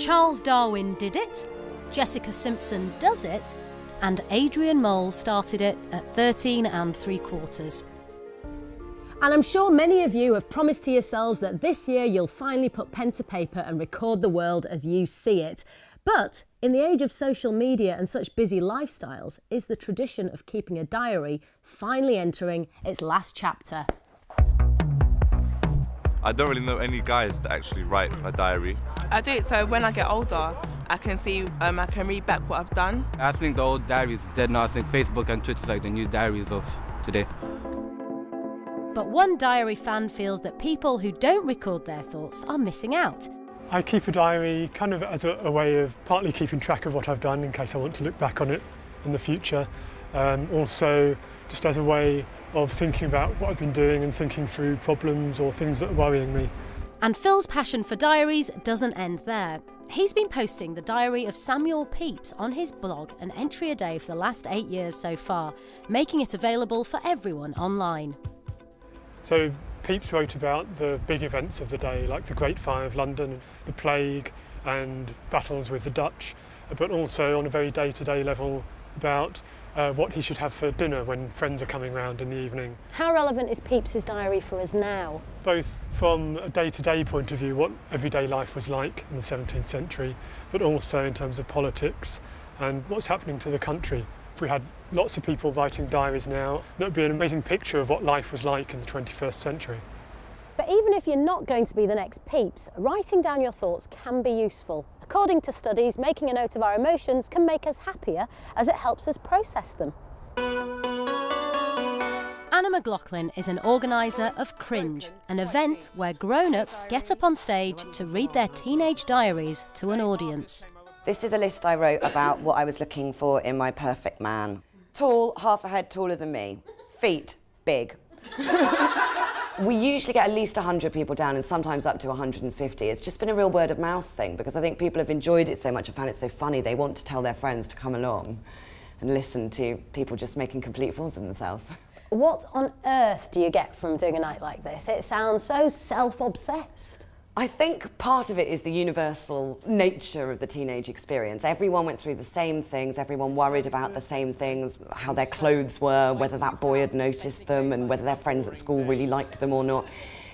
Charles Darwin did it, Jessica Simpson does it, and Adrian Mole started it at 13 3/4. And I'm sure many of you have promised to yourselves that this year you'll finally put pen to paper and record the world as you see it. But in the age of social media and such busy lifestyles, is the tradition of keeping a diary finally entering its last chapter? I don't really know any guys that actually write a diary. I do it so when I get older, I can see, I can read back what I've done. I think the old diaries are dead now. I think Facebook and Twitter is like the new diaries of today. But one diary fan feels that people who don't record their thoughts are missing out. I keep a diary kind of as a way of partly keeping track of what I've done in case I want to look back on it in the future. Also just as a way of thinking about what I've been doing and thinking through problems or things that are worrying me. And Phil's passion for diaries doesn't end there. He's been posting the diary of Samuel Pepys on his blog an entry a day for the last 8 years so far, making it available for everyone online. So Pepys wrote about the big events of the day, like the Great Fire of London, the plague and battles with the Dutch, but also on a very day-to-day level about what he should have for dinner when friends are coming round in the evening. How relevant is Pepys's diary for us now? Both from a day-to-day point of view, what everyday life was like in the 17th century, but also in terms of politics and what's happening to the country. If we had lots of people writing diaries now, that would be an amazing picture of what life was like in the 21st century. But even if you're not going to be the next Pepys, writing down your thoughts can be useful. According to studies, making a note of our emotions can make us happier as it helps us process them. Anna McLaughlin is an organiser of Cringe, an event where grown-ups get up on stage to read their teenage diaries to an audience. This is a list I wrote about what I was looking for in my perfect man. Tall, half a head taller than me. Feet, big. We usually get at least 100 people down and sometimes up to 150. It's just been a real word of mouth thing because I think people have enjoyed it so much and found it so funny they want to tell their friends to come along and listen to people just making complete fools of themselves. What on earth do you get from doing a night like this? It sounds so self-obsessed. I think part of it is the universal nature of the teenage experience. Everyone went through the same things, everyone worried about the same things, how their clothes were, whether that boy had noticed them and whether their friends at school really liked them or not.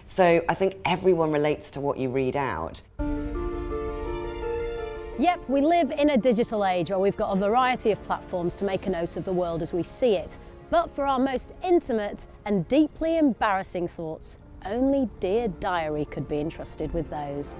So I think everyone relates to what you read out. Yep, we live in a digital age where we've got a variety of platforms to make a note of the world as we see it. But for our most intimate and deeply embarrassing thoughts, only Dear Diary could be entrusted with those.